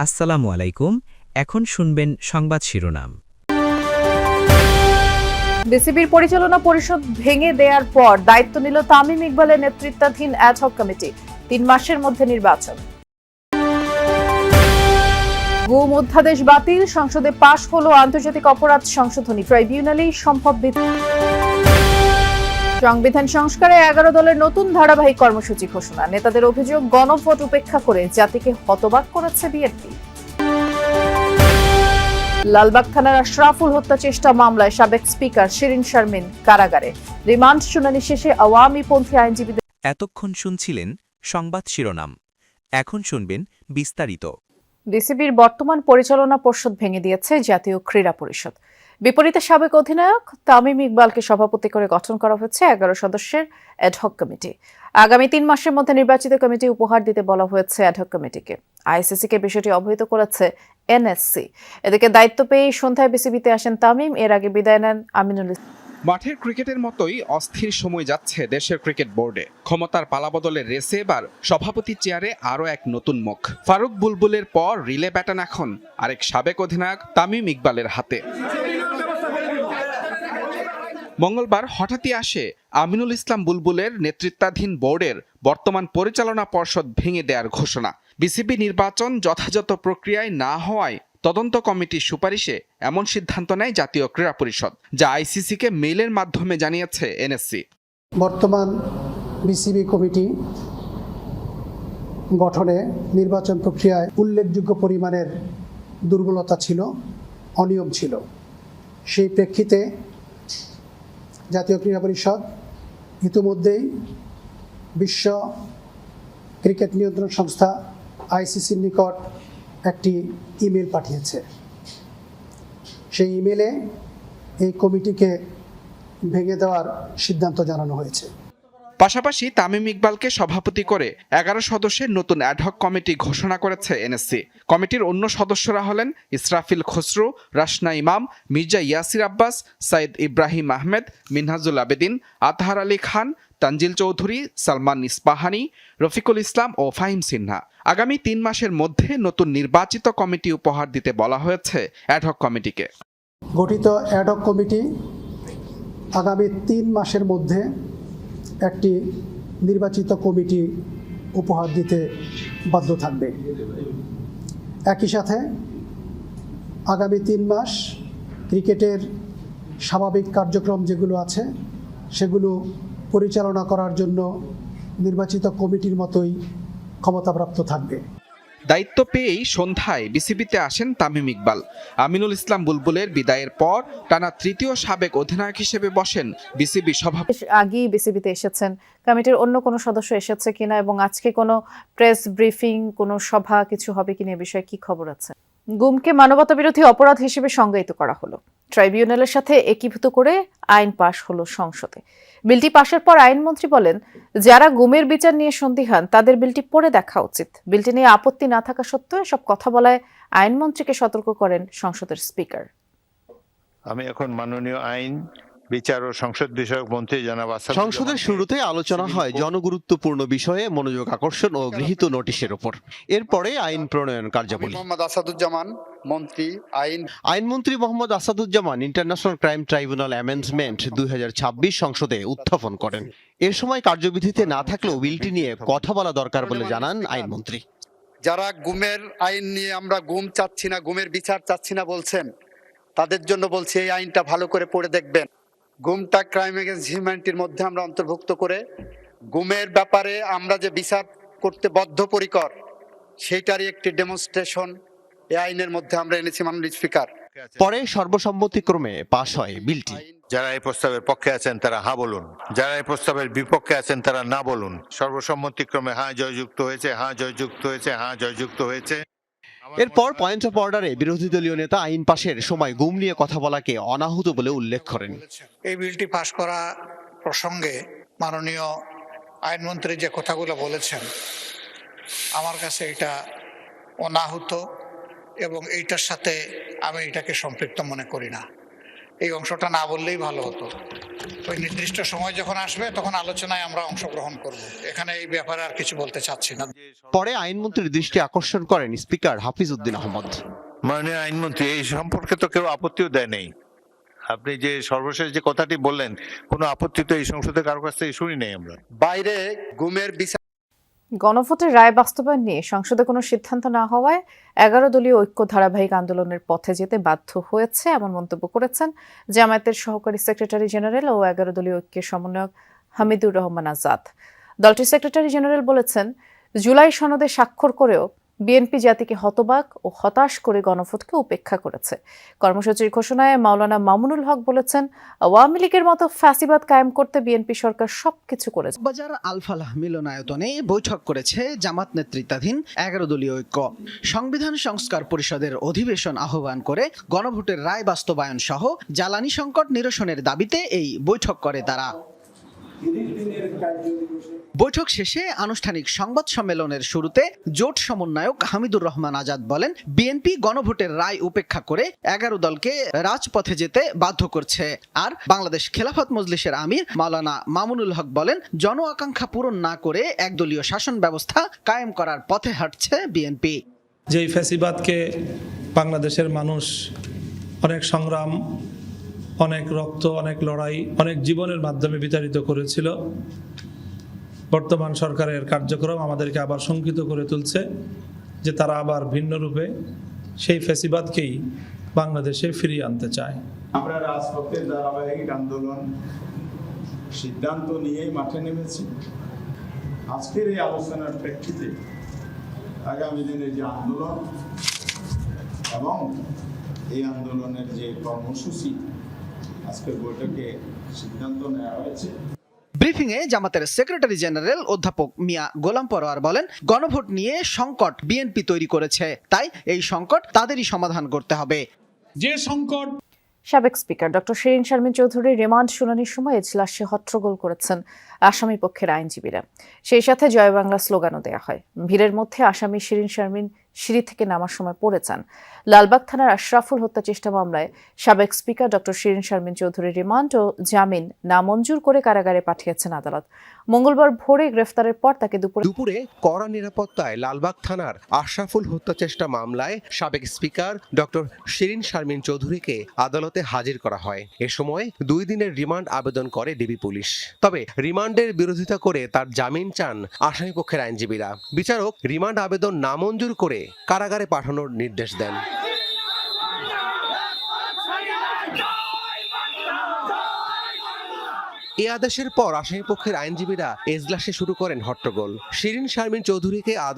আসসালামু আলাইকুম। এখন শুনবেন সংবাদ শিরোনাম। বিসিবির পরিচালনা পরিষদ ভেঙে দেওয়ার পর দায়িত্ব নিল তামিম ইকবালের নেতৃত্বাধীন অ্যাডহক কমিটি। ৩ মাসের মধ্যে নির্বাচন। গুম অধ্যাদেশ বাতিল, সংসদে পাশ হলো আন্তর্জাতিক অপরাধ সংশোধনী ট্রাইব্যুনালেই সম্ভব। সংবিধান সংস্কারে ১১ দলের নতুন ধারাবাহিক কর্মসূচি ঘোষণা। নেতাদের অভিযোগ গণভোট উপেক্ষা করে জাতিকে হতবাক করেছে বিএনপি। লালবাগ থানার আশরাফুল হত্যা চেষ্টা মামলায় সাবেক স্পিকার শিরিন শারমিন কারাগারে। রিমান্ড শুনানি শেষে আওয়ামীপন্থী আইনজীবীদের। এতক্ষণ শুনছিলেন সংবাদ শিরোনাম। এখন শুনবেন বিস্তারিত। বিসিবির বর্তমান পরিচালনা পর্ষদ ভেঙে দিয়েছে জাতীয় ক্রীড়া পরিষদ। বিপরীতে সাবেক অধিনায়ক তামিম ইকবালকে সভাপতি করে গঠন করা হয়েছে ১১ সদস্যের অ্যাডহক কমিটি। আগামী ৩ মাসের মধ্যে নির্বাচিত কমিটি উপহার দিতে বলা হয়েছে অ্যাডহক কমিটিকে। আইসিসিকে বিষয়টি অবহিত করেছে এনএসসি। এদিকে দায়িত্ব পেয়ে সন্ধ্যায় বিসিবিতে আসেন তামিম। এর আগে বিদায় নেন আমিনুল ইসলাম। মাঠের ক্রিকেটের মতোই অস্থির সময় যাচ্ছে দেশের ক্রিকেট বোর্ডে। ক্ষমতার পালাবদলের রেসে এবার সভাপতি চেয়ারে আরও এক নতুন মুখ। ফারুক বুলবুলের পর রিলে ব্যাটন এখন আরেক সাবেক অধিনায়ক তামিম ইকবালের হাতে। মঙ্গলবার হঠাৎই আসে আমিনুল ইসলাম বুলবুলের নেতৃত্বাধীন বোর্ডের বর্তমান পরিচালনা পর্ষদ ভেঙে দেওয়ার ঘোষণা। বিসিবি নির্বাচন যথাযথ প্রক্রিয়ায় না হওয়ায় তদন্ত কমিটির সুপারিশে এমন সিদ্ধান্ত নেয় জাতীয় ক্রীড়া পরিষদ, যা আইসিসিকে মেইলের মাধ্যমে জানিয়েছে এনএসসি। বর্তমান বিসিবি কমিটি গঠনে নির্বাচন প্রক্রিয়ায় উল্লেখযোগ্য পরিমাণের দুর্বলতা ছিল, অনিয়ম ছিল। সেই প্রেক্ষিতে জাতীয় ক্রীড়া পরিষদ ইতিমধ্যেই বিশ্ব ক্রিকেট নিয়ন্ত্রণ সংস্থা আইসিসির নিকট একটি ইমেল পাঠিয়েছে। সেই ইমেলে এই কমিটিকে ভেঙে দেওয়ার সিদ্ধান্ত জানানো হয়েছে। পাশাপাশি তামিম ইকবালকে সভাপতি করে ১১ সদস্যের নতুন অ্যাডহক কমিটি ঘোষণা করেছে এনএসসি। কমিটির অন্য সদস্যরা হলেন ইসরাফিল খসরু, রাশনা ইমাম, মির্জা ইয়াসির আব্বাস, সাইদ ইব্রাহিম আহমেদ, মিনহাজুল আবেদিন, আতহার আলী খান, তানজিল চৌধুরী, সালমান ইস্পাহানি, রফিকুল ইসলাম ও ফাহিম সিনহা। আগামী ৩ মাসের মধ্যে নতুন নির্বাচিত কমিটি উপহার দিতে বলা হয়েছে অ্যাডহক কমিটিকে। গঠিত অ্যাডহক কমিটি আগামী ৩ মাসের মধ্যে একটি নির্বাচিত কমিটি উপহার দিতে বাধ্য থাকবে। একই সাথে আগামী ৩ মাস ক্রিকেটের স্বাভাবিক কার্যক্রম যেগুলো আছে সেগুলো পরিচালনা করার জন্য নির্বাচিত কমিটির মতোই ক্ষমতাপ্রাপ্ত থাকবে। দায়িত্ব পেয়েই সন্ধ্যায় বিসিবিতে আসেন তামিম ইকবাল। আমিনুল ইসলাম বুলবুলের বিদায়ের পর টানা তৃতীয় সাবেক অধিনায়ক হিসেবে বসেন বিসিবি সভাপতি। আগেই বিসিবিতে এসেছেন, কমিটির অন্য কোনো সদস্য এসেছে কিনা এবং আজকে কোনো প্রেস ব্রিফিং, কোনো সভা কিছু হবে কিনা এ বিষয়ে কি খবর আছে? গুমকে মানবতাবিরোধী অপরাধ হিসেবে সংজ্ঞায়িত করা হলো। ট্রাইব্যুনালের সাথে একীভূত করে আইন পাশ হলো সংসদে। বিলটি পাশের পর আইনমন্ত্রী বলেন, যারা গুমের বিচার নিয়ে সন্দিহান তাদের বিলটি পড়ে দেখা উচিত। বিলটি নিয়ে আপত্তি না থাকা সত্ত্বেও সব কথা বলায় আইনমন্ত্রীকে সতর্ক করেন সংসদের স্পিকার। আমি এখন মাননীয় আইন, বিচার ও সংসদ বিষয়ক মন্ত্রী জনাব সংসদের শুরুতে আলোচনা হয় জনগুরুত্বপূর্ণ বিষয়ে মনোযোগ আকর্ষণ ও গৃহীত নোটিশের উপর। এরপরে আইন প্রণয়ন কার্যাবলী। মোহাম্মদ আসাদুজ্জামান মন্ত্রী, আইনমন্ত্রী Mohammad Asaduzzaman international crime tribunal amendment ২০২৬ সংসদে উত্থাপন করেন। এর সময় কার্যবিধিতে না থাকলেও বিলটি নিয়ে কথা বলা দরকার বলে জানান আইনমন্ত্রী। যারা গুমের আইন নিয়ে আমরা গুম চাচ্ছি না, গুমের বিচার চাচ্ছি না বলছেন, তাদের জন্য বলছি এই আইনটা ভালো করে পড়ে দেখবেন। গুমটা ক্রাইম এগেইনস্ট হিউম্যানিটির মধ্যে আমরা অন্তর্ভুক্ত করে গুমের ব্যাপারে আমরা যে বিচার করতে বদ্ধপরিকর সেইটারই একটি ডেমনস্ট্রেশন এই আইনের মধ্যে আমরা এনেছি মাননীয় স্পিকার। পরে সর্বসম্মতিক্রমে পাশ হয় বিলটি। যারা এই প্রস্তাবের পক্ষে আছেন তারা হ্যাঁ বলুন, যারা এই প্রস্তাবের বিপক্ষে আছেন তারা না বলুন। সর্বসম্মতিক্রমে হ্যাঁ জয়যুক্ত হয়েছে, হ্যাঁ জয়যুক্ত হয়েছে, হ্যাঁ জয়যুক্ত হয়েছে। এরপর পয়েন্ট অফ অর্ডারে বিরোধী দলীয় নেতা আইন পাশের সময় গুম নিয়ে কথা বলাকে অনাহুত বলে উল্লেখ করেন। এই বিলটি পাশ করা প্রসঙ্গে মাননীয় আইনমন্ত্রী যে কথাগুলো বলেছেন, আমার কাছে এটা অনাহুত এবং এইটার সাথে আমি এটাকে সম্পৃক্ত মনে করি না। এই অংশটা না বললেই ভালো হতো। ওই নির্দিষ্ট সময় যখন আসবে তখন আলোচনায় আমরা অংশগ্রহণ করব। এখানে এই ব্যাপারে আর কিছু বলতে চাচ্ছি না। পরে আইনমন্ত্রীর দৃষ্টি আকর্ষণ করেন স্পিকার হাফিজ উদ্দিন আহমদ। মাননীয় আইনমন্ত্রী, এই সম্পর্কে তো কেউ আপত্তিও দেয় নেই। আপনি যে সর্বশেষ যে কথাটি বললেন, কোনো আপত্তি তো এই সংসদে কারো কাছ থেকে শুনি নেই আমরা। বাইরে গুমের বিচার গণভোটের রায় বাস্তবায়ন নিয়ে সংসদে কোনো সিদ্ধান্ত না হওয়ায় 11 দলীয় ঐক্য ধারাবাহিক আন্দোলনের পথে যেতে বাধ্য হয়েছে এমন মন্তব্য করেছেন জামায়াতের সহকারী সেক্রেটারি জেনারেল ও 11 দলীয় ঐক্যের সমন্বয়ক হামিদুর রহমান আজাদ। দলটির সেক্রেটারি জেনারেল বলেছেন, জুলাই সনদে স্বাক্ষর করেও বিএনপি জাতিকে হতবাক ও হতাশ করে গণভোটকে উপেক্ষা করেছে। কর্মসূচির ঘোষণায় মাওলানা মামুনুল হক বলেছেন, আওয়ামী লীগের মতো ফ্যাসিবাদ কায়েম করতে বিএনপি সরকার সবকিছু করেছে। বাজার আলফালাহ মিলনায়তনে বৈঠক করেছে জামাত নেতৃত্বাধীন 11 দলীয় ঐক্য। সংবিধান সংস্কার পরিষদের অধিবেশন আহ্বান করে গণভোটের রায় বাস্তবায়ন সহ জ্বালানি সংকট নিরসনের দাবিতে এই বৈঠক করে তারা। বৈঠক শেষে আনুষ্ঠানিক সংবাদ সম্মেলনের শুরুতে জোট সমন্বয়ক হামিদুর রহমান আজাদ বলেন, বিএনপি গণভোটের রায় উপেক্ষা করে 11 দলকে রাজপথে যেতে বাধ্য করছে। আর বাংলাদেশ খেলাফত মজলিসের আমির মাওলানা মামুনুল হক বলেন, জন আকাঙ্ক্ষা পূরণ না করে একদলীয় শাসন ব্যবস্থা কায়েম করার পথে হাঁটছে বিএনপি। যেই ফ্যাসিবাদকে বাংলাদেশের মানুষ অনেক সংগ্রাম, অনেক রক্ত, অনেক লড়াই, অনেক জীবনের মাধ্যমে বিতাড়িত করেছিল, বর্তমান সরকারের কার্যক্রম আমাদেরকে আবার শঙ্কিত করে তুলছে যে তারা আবার ভিন্ন রূপে সেই ফ্যাসিবাদকেই বাংলাদেশে ফিরিয়ে আনতে চায়। আমরা রাজপথের ধারাবাহিক আন্দোলন সিদ্ধান্ত নিয়েই মাঠে নেমেছি। আজকের এই আলোচনার প্রেক্ষিতে আগামী দিনের যে আন্দোলন এবং এই আন্দোলনের যে কর্মসূচি আজকের বৈঠকে সিদ্ধান্ত নেওয়া হয়েছে। ব্রিফিংয়ে জামাতের সেক্রেটারি জেনারেল অধ্যাপক মিয়া গোলাম পরোয়ার বলেন, গণভোট নিয়ে সংকট বিএনপি তৈরি করেছে, তাই এই সংকট তাদেরই সমাধান করতে হবে। যে সংকট সাবেক স্পিকার ডক্টর শিরিন শারমিন চৌধুরীর রিমান্ড শুনানির সময় এজলাসে হট্টগোল করেছেন আসামি পক্ষের আইনজীবীরা। সেই সাথে জয় বাংলা স্লোগানও দেয়া হয়। ভিড়ের মধ্যে আসামি শিরিন শারমিন সিঁড়ি থেকে নামার সময় পড়ে যান। লালবাগ থানার আশরাফুল হত্যা চেষ্টা মামলায় সাবেক স্পিকার ডক্টর শিরিন শারমিন চৌধুরীর রিমান্ড ও জামিন নামঞ্জুর করে কারাগারে পাঠিয়েছেন আদালত। মঙ্গলবার ভোরে গ্রেফতারের পর তাকে দুপুরে কড়া নিরাপত্তায় লালবাগ থানার আশরাফুল হত্যা চেষ্টা মামলায় সাবেক স্পিকার ডক্টর শিরিন শারমিন চৌধুরীকে আদালতে হাজির করা হয়। এ সময় 2 দিনের রিমান্ড আবেদন করে ডিবি পুলিশ। তবে রিমান্ডের বিরোধিতা করে তার জামিন চান আসামিপক্ষের আইনজীবীরা। বিচারক রিমান্ড আবেদন নামঞ্জুর করে কারাগারে পাঠানোর নির্দেশ দেন। এই আদেশের পর আসামিপক্ষের আইনজীবীরা এজলাসে শুরু করেন হট্টগোল। শিরিন শারমিন চৌধুরীকে